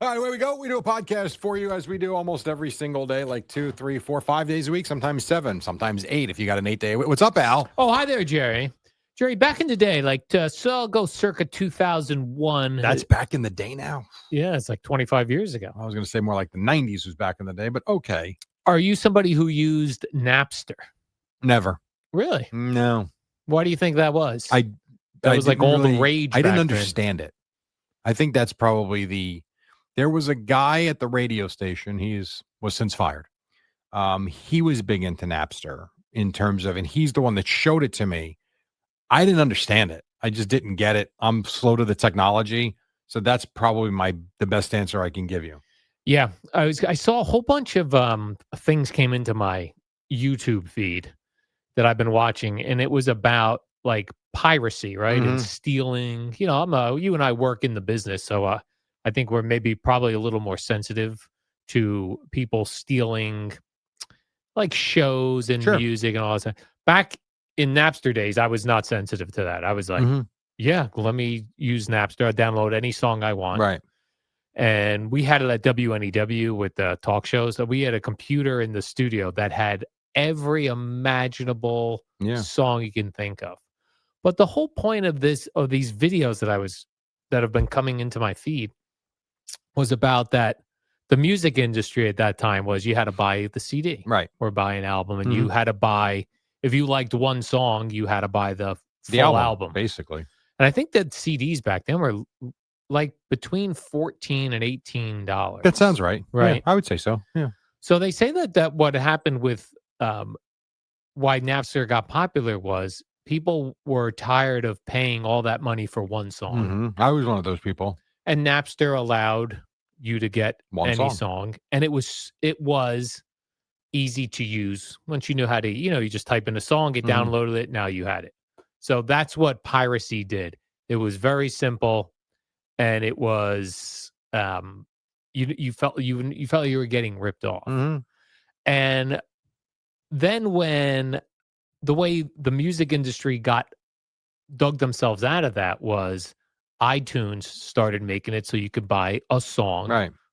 All right, away we go. We do a podcast for you as we do almost every single day, like 2, 3, 4, 5 days a week, sometimes 7, sometimes 8 if you got an 8-day. What's up, Al? Oh, hi there, Jerry. Jerry, back in the day, so I'll go circa 2001. That's back in the day now. Yeah, it's like 25 years ago. I was going to say more like the 90s was back in the day, but okay. Are you somebody who used Napster? Never. Really? No. Why do you think that was? I was like all the rage I didn't back understand it. I think that's probably there was a guy at the radio station. Was since fired. He was big into Napster in terms of, and he's the one that showed it to me. I didn't understand it. I just didn't get it. I'm slow to the technology. So that's probably the best answer I can give you. Yeah, I saw a whole bunch of things came into my YouTube feed that I've been watching, and it was about like piracy, right? And stealing. You know, you and I work in the business, so I think we're probably a little more sensitive to people stealing like shows and Sure. music and all that stuff. Back in Napster days, I was not sensitive to that. I was like, yeah, let me use Napster. I download any song I want. Right. And we had it at WNEW with the talk shows. So we had a computer in the studio that had every imaginable song you can think of. But the whole point of these videos that have been coming into my feed was about that the music industry at that time was you had to buy the CD, right, or buy an album, and you had to buy, if you liked one song, you had to buy the full album, basically. And I think that CDs back then were like between $14 and $18. That sounds right. Right, yeah, I would say so. Yeah. So they say that what happened with why Napster got popular was people were tired of paying all that money for one song. I was one of those people. And Napster allowed you to get one any song, and it was easy to use once you knew how to. You just type in a song, it downloaded it, now you had it. So that's what piracy did. It was very simple, and it was you felt you were getting ripped off. And then when the way the music industry dug themselves out of that was iTunes started making it so you could buy a song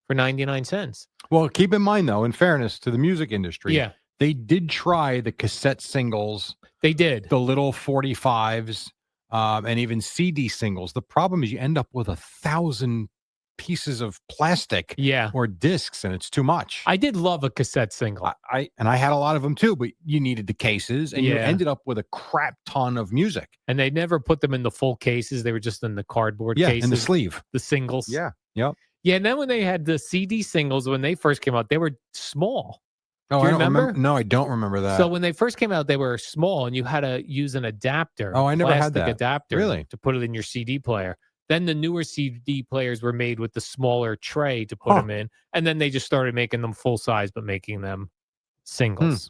for 99 cents. Well, keep in mind, though, in fairness to the music industry, they did try the cassette singles. They did. The little 45s and even CD singles. The problem is you end up with 1,000 pieces of plastic or discs, and it's too much. I did love a cassette single. I had a lot of them too, but you needed the cases, and you ended up with a crap ton of music. And they never put them in the full cases. They were just in the cardboard cases. In the sleeve. The singles. Yeah. Yep. Yeah, and then when they had the CD singles, when they first came out, they were small. Oh, I don't remember. No, I don't remember that. So when they first came out, they were small, and you had to use an adapter. Oh, I never had that. Adapter, really, to put it in your CD player. Then the newer CD players were made with the smaller tray to put them in, and then they just started making them full size, but making them singles.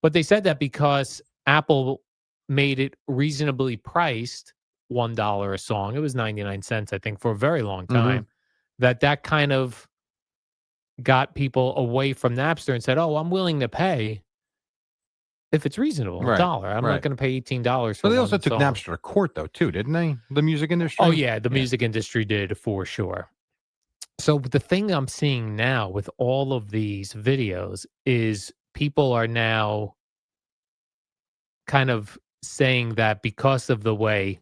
But they said that because Apple made it reasonably priced, $1 a song. It was 99 cents, I think, for a very long time. That kind of got people away from Napster and said, "Oh, I'm willing to pay if it's reasonable, $1. I'm not going to pay $18 for." But they also took song. Napster to court, though, too, didn't they? The music industry. Oh yeah, the music industry did, for sure. So the thing I'm seeing now with all of these videos is people are now kind of saying that because of the way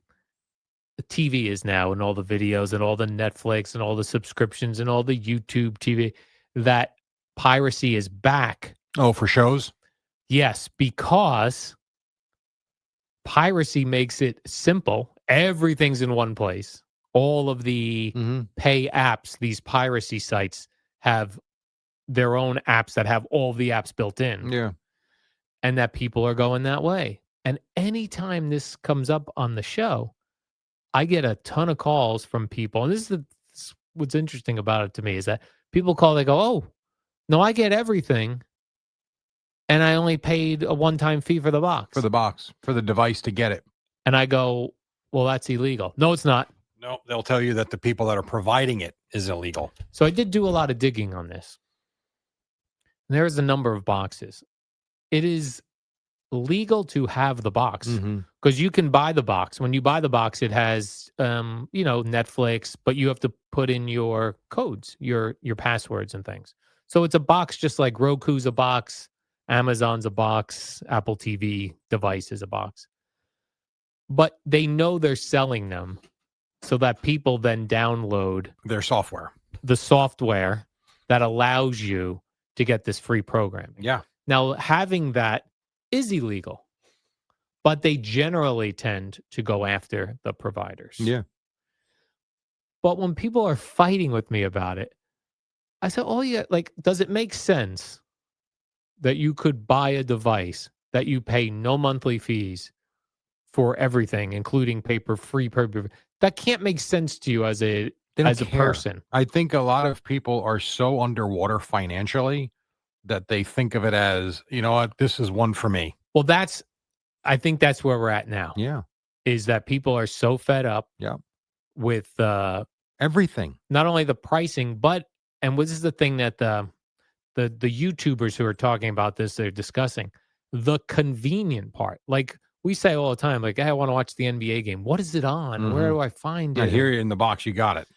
the TV is now, and all the videos and all the Netflix and all the subscriptions and all the YouTube TV, that piracy is back. Oh, for shows? Yes, because piracy makes it simple. Everything's in one place. All of the pay apps, these piracy sites, have their own apps that have all the apps built in. Yeah. And that people are going that way. And anytime this comes up on the show, I get a ton of calls from people. And this is what's interesting about it to me, is that people call, they go, "Oh, no, I get everything. And I only paid a one-time fee for the box." For the box, for the device to get it. And I go, "Well, that's illegal." No, it's not. No, they'll tell you that the people that are providing it is illegal. So I did do a lot of digging on this. There's a number of boxes. It is legal to have the box Mm-hmm. because you can buy the box. When you buy the box, it has Netflix, but you have to put in your codes, your passwords and things. So it's a box just like Roku's a box, Amazon's a box, Apple TV device is a box. But they know they're selling them so that people then download Their software. the software that allows you to get this free programming. Yeah. Now, having that is illegal, but they generally tend to go after the providers. Yeah. But when people are fighting with me about it, I said, oh, yeah, like, does it make sense that you could buy a device that you pay no monthly fees for everything, including free paper? That can't make sense to you as They don't a care. person. I think a lot of people are so underwater financially that they think of it as, you know what, this is one for me. Well, I think that's where we're at now. Yeah. Is that people are so fed up Yeah. with Everything. not only the pricing, but and this is the thing that the YouTubers who are talking about this, they're discussing the convenient part. Like we say all the time, like, hey, I want to watch the NBA game. What is it on? Where do I find I it? hear you in the box. You got it.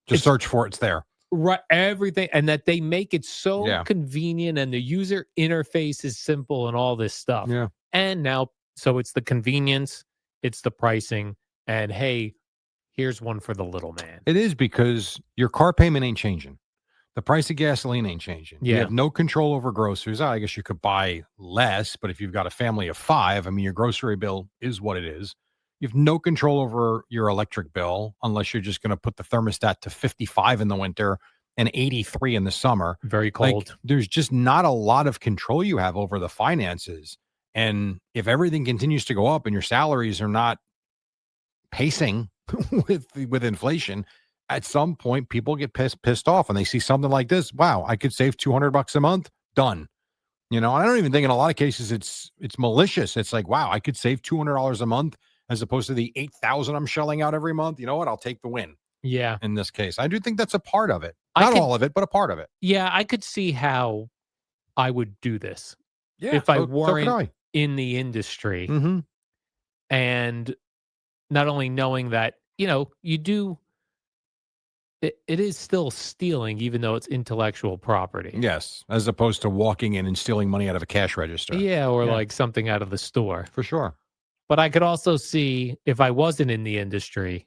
Just It's search for it. It's there. right, everything, and that they make it so Yeah. convenient, and the user interface is simple, and all this stuff. Yeah. And now, so it's the convenience, it's the pricing, and hey, here's one for the little man. It is because your car payment ain't changing. The price of gasoline ain't changing. You Yeah. have no control over groceries. I guess you could buy less, but if you've got a family of 5, I mean, your grocery bill is what it is. You have no control over your electric bill unless you're just going to put the thermostat to 55 in the winter and 83 in the summer. Very Like, cold. there's just not a lot of control you have over the finances. And if everything continues to go up and your salaries are not pacing with inflation, at some point people get pissed off and they see something like this. Wow, I could save $200 a month. Done. You know, I don't even think in a lot of cases it's malicious. It's like, wow, I could save $200 a month as opposed to the 8,000 I'm shelling out every month. You know what? I'll take the win Yeah. in this case. I do think that's a part of it. Not all of it, but a part of it. Yeah, I could see how I would do this Yeah. if I So could weren't I. in the industry, Mm-hmm. and not only knowing that, you do it is still stealing even though it's intellectual property. Yes. As opposed to walking in and stealing money out of a cash register. Yeah, or Yeah. like something out of the store. For sure. But I could also see if I wasn't in the industry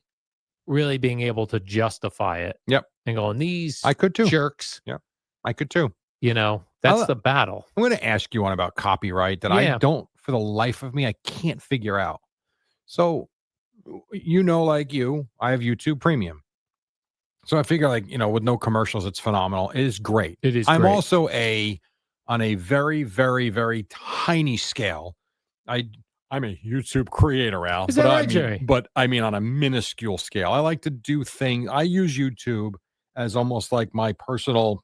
really being able to justify it. Yep. And going, these I could too. jerks, Yep. I could too. that's the battle. I'm going to ask you one about copyright that I don't, for the life of me, I can't figure out. So, like you, I have YouTube Premium. So I figure, with no commercials, it's phenomenal. It is great. It is I'm great. also on a very, very, very tiny scale. I'm a YouTube creator, Al. Is that right, Jerry? But I mean, on a minuscule scale, I like to do things. I use YouTube as almost like my personal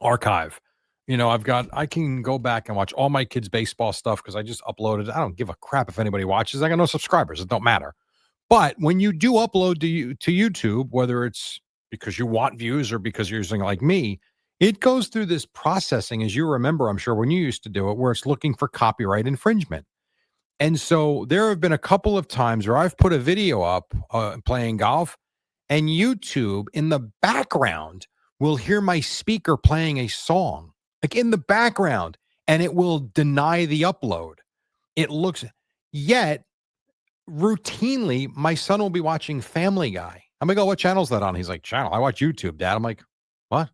archive. I can go back and watch all my kids' baseball stuff because I just uploaded. I don't give a crap if anybody watches. I got no subscribers. It don't matter. But when you do upload to YouTube, whether it's because you want views or because you're using like me, it goes through this processing, as you remember, I'm sure, when you used to do it, where it's looking for copyright infringement. And so there have been a couple of times where I've put a video up playing golf, and YouTube in the background will hear my speaker playing a song, like in the background, and it will deny the upload. Yet routinely, my son will be watching Family Guy. I'm like, oh, what channel is that on? He's like, channel. I watch YouTube, Dad. I'm like, what?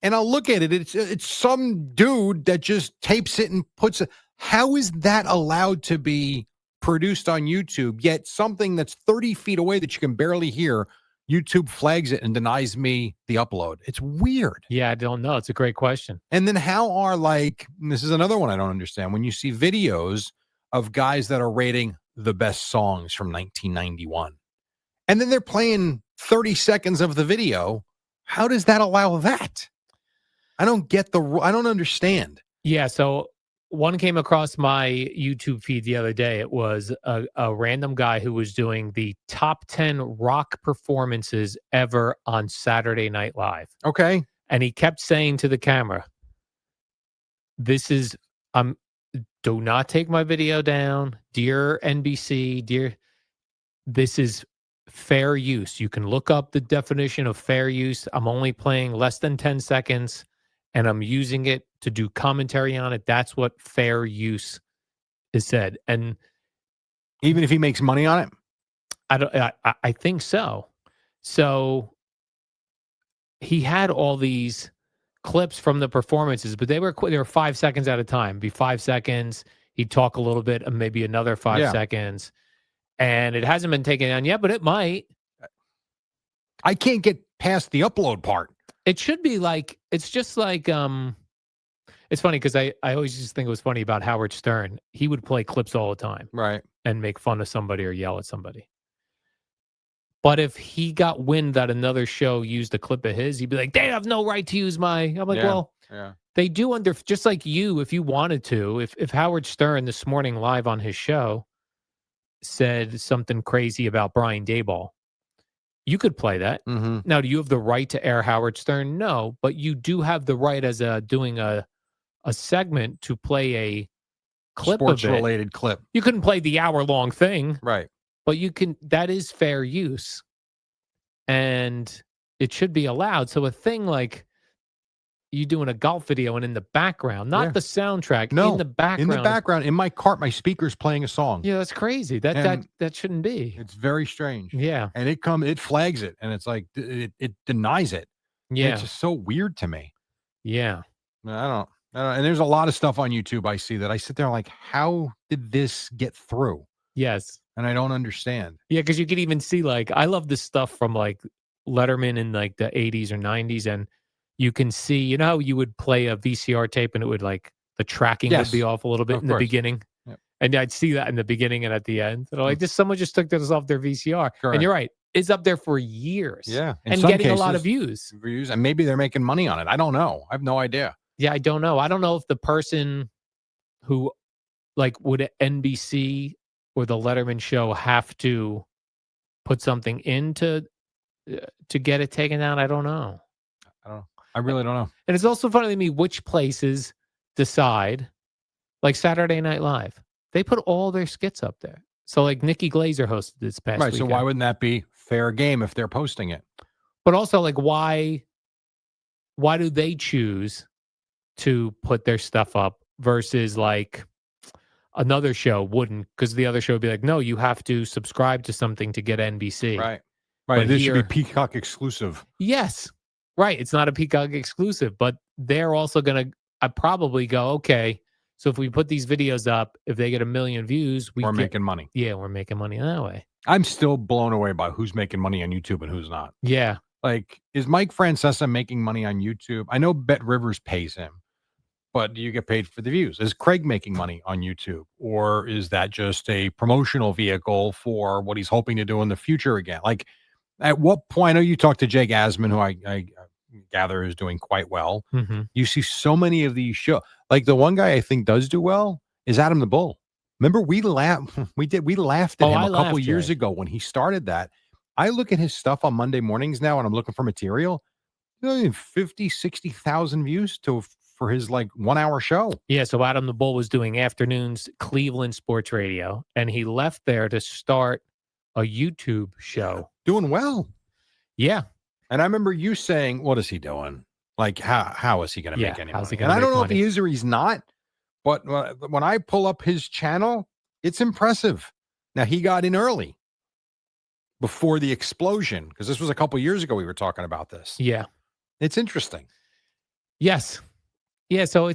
And I'll look at it. It's some dude that just tapes it and puts it. How is that allowed to be produced on YouTube? Yet something that's 30 feet away that you can barely hear, YouTube flags it and denies me the upload. It's weird. Yeah, I don't know. It's a great question. And then this is another one I don't understand. When you see videos of guys that are rating the best songs from 1991, and then they're playing 30 seconds of the video, how does that allow that? I don't understand. Yeah, so one came across my YouTube feed the other day. It was a random guy who was doing the top 10 rock performances ever on Saturday Night Live. Okay. And he kept saying to the camera, this is do not take my video down. Dear NBC, this is fair use. You can look up the definition of fair use. I'm only playing less than 10 seconds and I'm using it to do commentary on it. That's what fair use is said. And even if he makes money on it? I think so. So he had all these clips from the performances, but they were 5 seconds at a time. Be 5 seconds. He'd talk a little bit and maybe another 5 seconds. And it hasn't been taken down yet, but it might. I can't get past the upload part. It should be like, it's just like, it's funny because I always just think it was funny about Howard Stern. He would play clips all the time. Right. And make fun of somebody or yell at somebody. But if he got wind that another show used a clip of his, he'd be like, they have no right to use my. I'm like, they do just like you, if you wanted to. If Howard Stern this morning live on his show said something crazy about Brian Daboll, you could play that. Mm-hmm. Now, do you have the right to air Howard Stern? No, but you do have the right as doing a segment to play a clip of it. Sports-related clip. You couldn't play the hour-long thing. Right. But you can, that is fair use. And it should be allowed. So a thing like you doing a golf video and in the background, not the soundtrack, in the background. In the background, in my cart, my speaker's playing a song. Yeah, that's crazy. That shouldn't be. It's very strange. Yeah. And it flags it, and it's like, it denies it. Yeah. And it's just so weird to me. Yeah. I don't. And there's a lot of stuff on YouTube I see that I sit there like, how did this get through? Yes. And I don't understand. Yeah, because you could even see, like, I love this stuff from like Letterman in like the 80s or 90s. And you can see, you know how you would play a VCR tape and it would like, the tracking would be off a little bit in the beginning. Yep. And I'd see that in the beginning and at the end. And I'm like, someone just took this off their VCR. Correct. And you're right. It's up there for years. Yeah. And getting a lot of views. And maybe they're making money on it. I don't know. I have no idea. Yeah, I don't know. I don't know if the person who, like, would NBC or the Letterman show have to put something in to get it taken down? I don't know. I really don't know. And it's also funny to me which places decide, like Saturday Night Live. They put all their skits up there. So, like, Nikki Glazer hosted this past weekend. So why wouldn't that be fair game if they're posting it? But also, like, why do they choose to put their stuff up versus like another show wouldn't, because the other show would be like, no, you have to subscribe to something to get NBC. Right. But this should be Peacock exclusive. Yes. Right. It's not a Peacock exclusive, but they're also going to probably go, okay, so if we put these videos up, if they get 1 million views, we're making money. Yeah, we're making money that way. I'm still blown away by who's making money on YouTube and who's not. Yeah. Like, is Mike Francesa making money on YouTube? I know Bet Rivers pays him, but do you get paid for the views? Is Craig making money on YouTube? Or is that just a promotional vehicle for what he's hoping to do in the future again? Like, at what point, I know you talked to Jake Asman, who I gather is doing quite well. Mm-hmm. You see so many of these shows. Like, the one guy I think does do well is Adam the Bull. Remember, we laughed at him a couple years ago when he started that. I look at his stuff on Monday mornings now and I'm looking for material. 50, 60,000 views for his like 1 hour show. Yeah. So Adam the Bull was doing afternoons, Cleveland sports radio, and he left there to start a YouTube show. Doing well. Yeah. And I remember you saying, what is he doing? Like, how is he going to make any money? And I don't know if he is or he's not, but when I pull up his channel, it's impressive. Now, he got in early before the explosion, because this was a couple years ago we were talking about this. Yeah. It's interesting. Yes. Yeah, so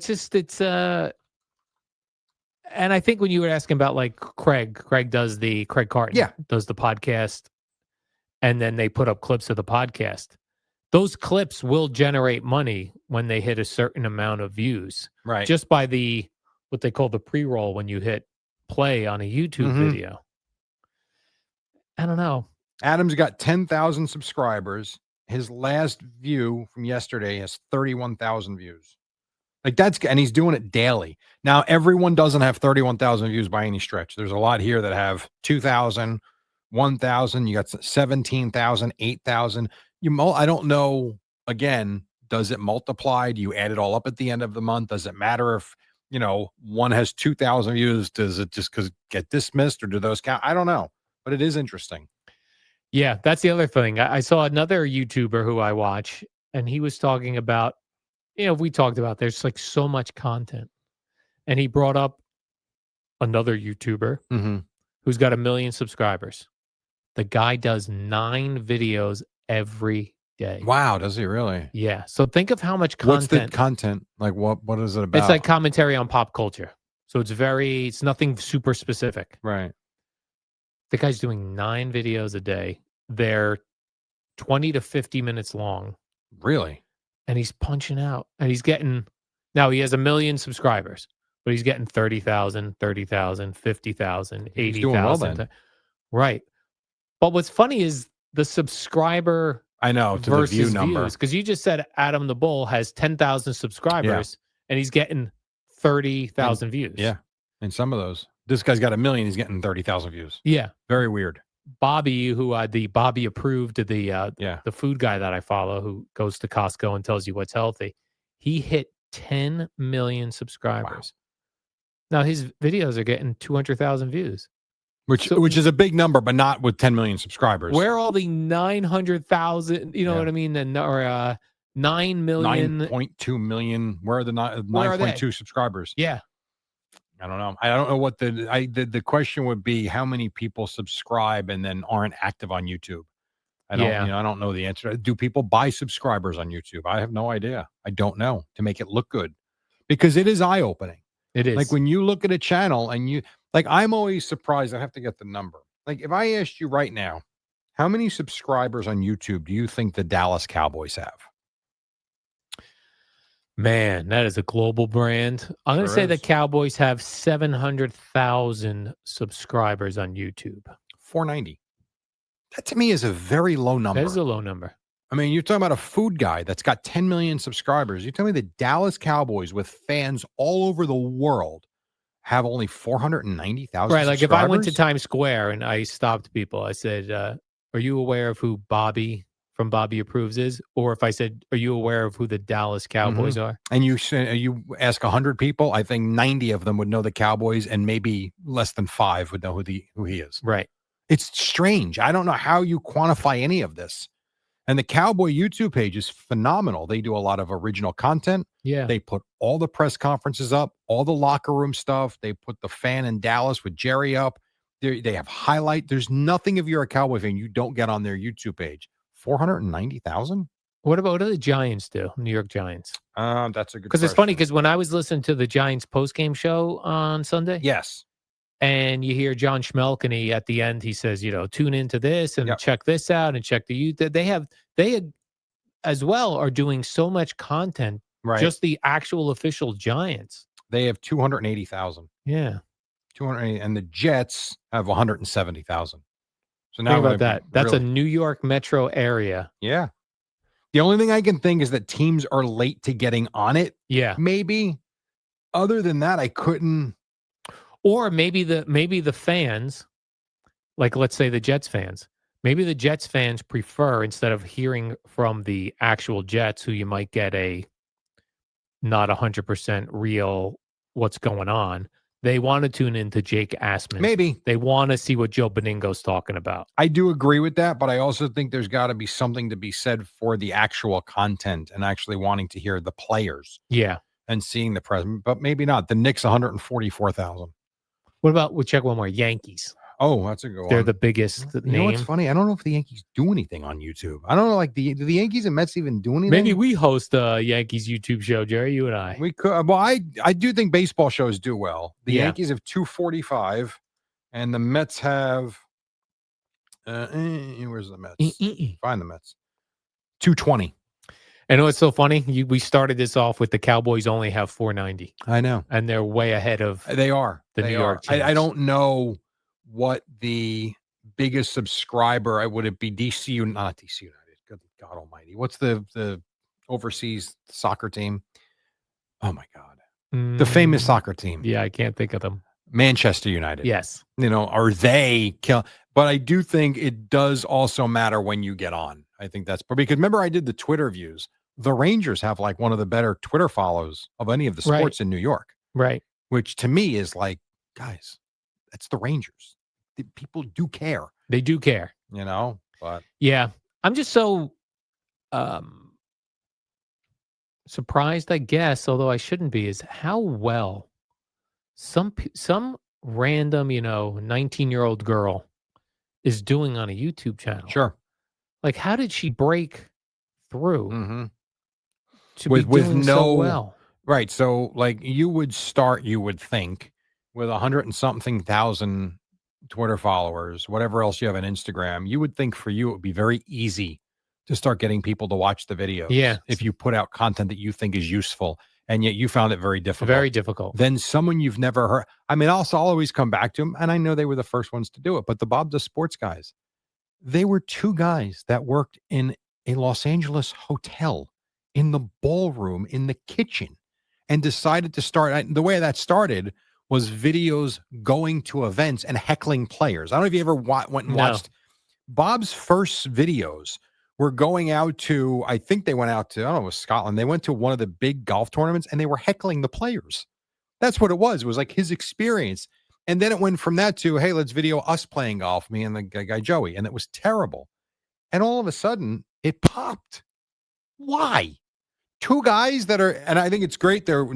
and I think when you were asking about like Craig Carton does the podcast, and then they put up clips of the podcast. Those clips will generate money when they hit a certain amount of views. Right. Just by what they call the pre-roll when you hit play on a YouTube video. I don't know. Adam's got 10,000 subscribers. His last view from yesterday has 31,000 views. Like, and he's doing it daily. Now, everyone doesn't have 31,000 views by any stretch. There's a lot here that have 2,000, 1,000. You got 17,000, 8,000. I don't know. Again, does it multiply? Do you add it all up at the end of the month? Does it matter if one has 2,000 views. Does it just get dismissed, or do those count? I don't know, but it is interesting. Yeah, that's the other thing. I saw another YouTuber who I watch, and he was talking about, we talked about there's like so much content. And he brought up another YouTuber Mm-hmm. who's got 1 million subscribers. The guy does 9 videos every day. Wow, does he really? Yeah. So think of how much What's the content. content? Like what is it about? It's like commentary on pop culture. So it's nothing super specific. Right. The guy's doing 9 videos a day. They're 20 to 50 minutes long. Really? And he's punching out. And now he has 1 million subscribers, but he's getting 30,000, 30,000, 50,000, He's doing well then. Right. But what's funny is the subscriber I know, to versus the view number. because you just said Adam the Bull has 10,000 subscribers and he's getting 30,000 views. Yeah. And some of those. This guy's got 1 million, he's getting 30,000 views. Yeah. Very weird. Bobby, the Bobby approved, the food guy that I follow who goes to Costco and tells you what's healthy, he hit 10 million subscribers. Wow. Now his videos are getting 200,000 views. Which is a big number, but not with 10 million subscribers. Where are all the 900,000, what I mean? Or 9 million. 9.2 million. Where are the 9.2 subscribers? Yeah. I don't know. I don't know what the question would be, how many people subscribe and then aren't active on YouTube? I don't know the answer. Do people buy subscribers on YouTube? I have no idea. I don't know, to make it look good, because it is eye-opening. It is. Like when you look at a channel and I'm always surprised. I have to get the number. Like if I asked you right now, how many subscribers on YouTube do you think the Dallas Cowboys have? Man, that is a global brand. I'm going to say the Cowboys have 700,000 subscribers on YouTube. 490. That to me is a very low number. That is a low number. I mean, you're talking about a food guy that's got 10 million subscribers. You tell me the Dallas Cowboys, with fans all over the world, have only 490,000 Right, like if I went to Times Square and I stopped people, I said, are you aware of who Bobby from Bobby Approves is? Or if I said, are you aware of who the Dallas Cowboys are? And you ask 100 people, I think 90 of them would know the Cowboys, and maybe less than 5 would know who he is. Right. It's strange. I don't know how you quantify any of this. And the Cowboy YouTube page is phenomenal. They do a lot of original content. Yeah. They put all the press conferences up, all the locker room stuff. They put the fan in Dallas with Jerry up. They have highlight. There's nothing, if you're a Cowboy fan, you don't get on their YouTube page. 490,000? What do the Giants do? New York Giants. That's a good question. Because it's funny, because when I was listening to the Giants postgame show on Sunday. Yes. And you hear John Schmelk, and at the end, he says, tune into this and check this out and check they as well are doing so much content. Right. Just the actual official Giants. They have 280,000. Yeah. 280, and the Jets have 170,000. So now think about that. That's a New York metro area. Yeah. The only thing I can think is that teams are late to getting on it. Yeah. Maybe. Other than that, I couldn't. Or maybe the fans, like let's say the Jets fans, maybe the Jets fans prefer, instead of hearing from the actual Jets, who you might get a not 100% real what's going on, they want to tune into Jake Assman. Maybe. They want to see what Joe Beningo's talking about. I do agree with that, but I also think there's got to be something to be said for the actual content and actually wanting to hear the players. Yeah. And seeing the present, but maybe not. The Knicks, 144,000. What about, we'll check one more, Yankees. Oh, that's a good one. They're the biggest name. You know what's funny? I don't know if the Yankees do anything on YouTube. I don't know, do the Yankees and Mets even do anything? Maybe we host a Yankees YouTube show, Jerry, you and I. We could. Well, I do think baseball shows do well. The Yankees have 245, and the Mets have, where's the Mets? Find the Mets. 220. I know it's so funny. We started this off with the Cowboys only have 490. I know. And they're way ahead of They are. the New York teams. I don't know what the biggest subscriber, would it be DC, not DC United. Good God almighty. What's the overseas soccer team? Oh my God. The famous soccer team. Yeah, I can't think of them. Manchester United. Yes. Are they kill? But I do think it does also matter when you get on. I think that's because remember I did the Twitter views. The Rangers have like one of the better Twitter follows of any of the sports in New York. Right. which to me is like, guys, that's the Rangers. The people do care, They do care. but Yeah. I'm just so surprised, I guess, although I shouldn't be, is how well some random, 19-year-old girl is doing on a YouTube channel. sure. Like, how did she break through Mm-hmm. to be With doing so no well? right. So like you would think, with 100 and something thousand Twitter followers, whatever else you have on Instagram, you would think for you it would be very easy to start getting people to watch the Yeah, videos it's if you put out content that you think is useful, and yet you found it very difficult. very difficult. Then someone you've never heard. I mean, I'll always come back to them, and I know they were the first ones to do it, but the Bob Does Sports guys, they were two guys that worked in a Los Angeles hotel, in the ballroom, in the kitchen, and decided to start. The way that started was videos going to events and heckling players. I don't know if you ever went and No. watched Bob's first videos. Were going out to, I think they went out to, I don't know, it was Scotland. They went to one of the big golf tournaments and they were heckling the players. That's what it was. It was like his experience. And then it went from that to, hey, let's video us playing golf, me and the guy Joey. And it was terrible. And all of a sudden, it popped. Why? Two guys that are, and I think it's great. They're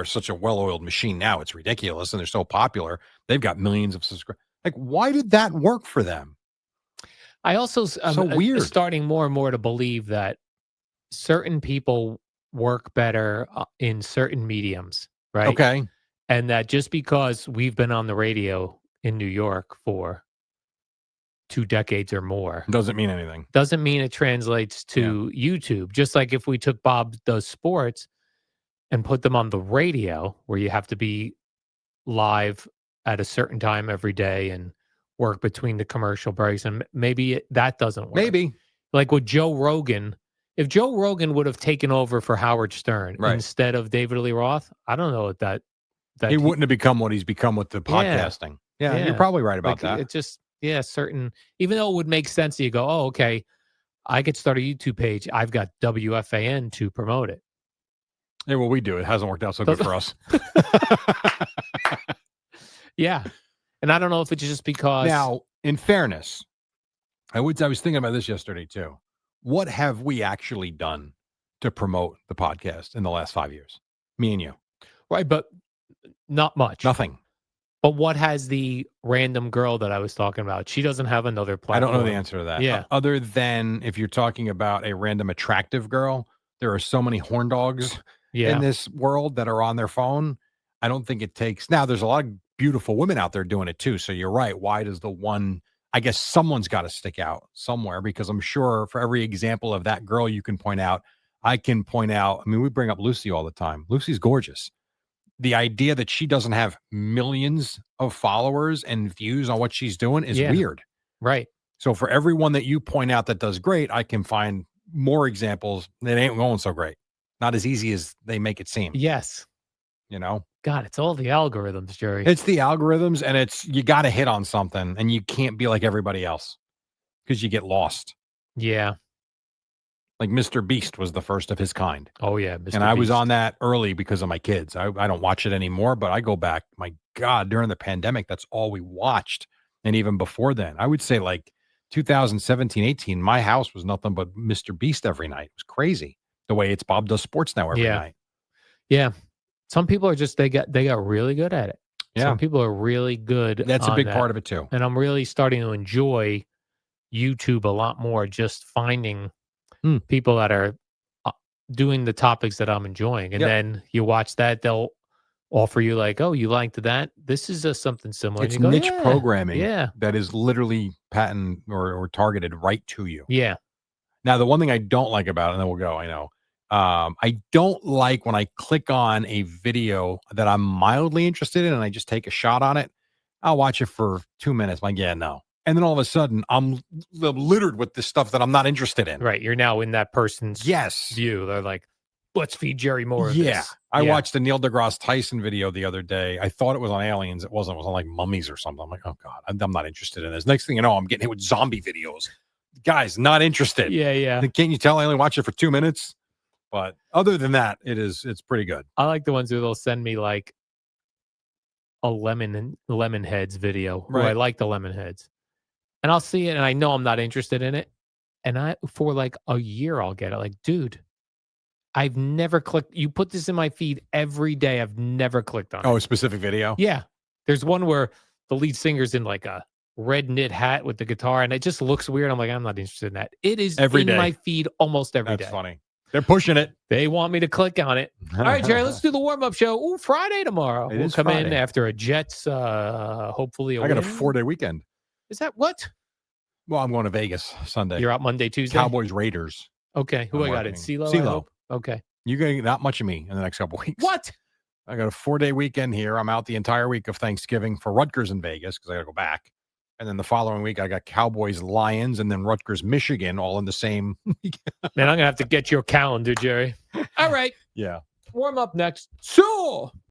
such a well-oiled machine now. It's ridiculous. And they're so popular. They've got millions of subscribers. Like, why did that work for them? I also weird. starting more and more to believe that certain people work better in certain mediums, right? Okay. And that just because we've been on the radio in New York for 2 decades or more Doesn't mean anything. doesn't mean it translates to YouTube. Just like if we took Bob Does Sports and put them on the radio, where you have to be live at a certain time every day and work between the commercial breaks, and maybe that doesn't work. Maybe. Like with Joe Rogan, if Joe Rogan would have taken over for Howard Stern Right. instead of David Lee Roth, I don't know what that He wouldn't have become what he's become with the podcasting. Yeah, you're probably right about that. It just, certain, even though it would make sense, you go, oh, okay, I could start a YouTube page. I've got WFAN to promote it. Yeah, well, we do. It hasn't worked out so good for us. Yeah. And I don't know if it's just because. Now, in fairness, I was thinking about this yesterday too. What have we actually done to promote the podcast in the last 5 years? Me and you. Right, but not much. Nothing. But what has the random girl that I was talking about? She doesn't have another platform. I don't know the answer to that. Yeah. Other than if you're talking about a random attractive girl, there are so many horn dogs in this world that are on their phone. I don't think it takes. Now, there's a lot of beautiful women out there doing it too. So you're right. Why does the one, I guess someone's got to stick out somewhere, because I'm sure for every example of that girl you can point out, I can point out. I mean, we bring up Lucy all the time. Lucy's gorgeous. The idea that she doesn't have millions of followers and views on what she's doing is weird. Right. So for everyone that you point out that does great, I can find more examples that ain't going so great. Not as easy as they make it seem. Yes. God, it's all the algorithms, Jerry. It's the algorithms, and you got to hit on something, and you can't be like everybody else because you get lost. Yeah. Like Mr. Beast was the first of his kind. Oh, yeah. Mr. And I was Beast. on that early because of my kids. I don't watch it anymore, but I go back. My God, during the pandemic, that's all we watched. And even before then, I would say like 2017, 18, my house was nothing but Mr. Beast every night. It was crazy the way it's Bob Does Sports now every night. Yeah. Some people are just, they got really good at it. Yeah. Some people are really good. That's a big part of it too. And I'm really starting to enjoy YouTube a lot more, just finding people that are doing the topics that I'm enjoying. And then you watch that, they'll offer you like, oh, you liked that? This is something similar. It's and you go, niche programming Yeah. that is literally patent or targeted right to you. Yeah. Now, the one thing I don't like about it, and then we'll go, I know, I don't like when I click on a video that I'm mildly interested in and I just take a shot on it. I'll watch it for 2 minutes. I'm like, yeah, no. And then all of a sudden, I'm littered with this stuff that I'm not interested in. Right. You're now in that person's view. They're like, let's feed Jerry more of this. I watched the Neil deGrasse Tyson video the other day. I thought it was on aliens. It wasn't. It was on like mummies or something. I'm like, oh, God, I'm not interested in this. Next thing you know, I'm getting hit with zombie videos. Guys, not interested. Yeah. Can't you tell I only watch it for 2 minutes? But other than that, it's pretty good. I like the ones where they'll send me like a Lemonheads video. Who I Right. like the Lemonheads, and I'll see it, and I know I'm not interested in it, and for like a year I'll get it. Like, dude, I've never clicked. You put this in my feed every day. I've never clicked on it. Oh, a specific video? Yeah. There's one where the lead singer's in like a red knit hat with the guitar, and it just looks weird. I'm like, I'm not interested in that. It is Every in day. my feed almost every day. That's funny. They're pushing it. They want me to click on it. All right, Jerry, let's do the warm-up show. Ooh, Friday tomorrow. It We'll is come in Friday. after a Jets, hopefully a I got a win. 4-day weekend. Is that what? Well, I'm going to Vegas Sunday. You're out Monday, Tuesday? Cowboys, Raiders. Okay. Who I'm I got it? working. CeeLo, I CeeLo. hope? Okay. You're going to get that much of me in the next couple weeks. What? I got a 4-day weekend here. I'm out the entire week of Thanksgiving for Rutgers in Vegas because I got to go back. And then the following week, I got Cowboys, Lions, and then Rutgers, Michigan, all in the same week. Man, I'm going to have to get your calendar, Jerry. All right. Yeah. Warm up next. So.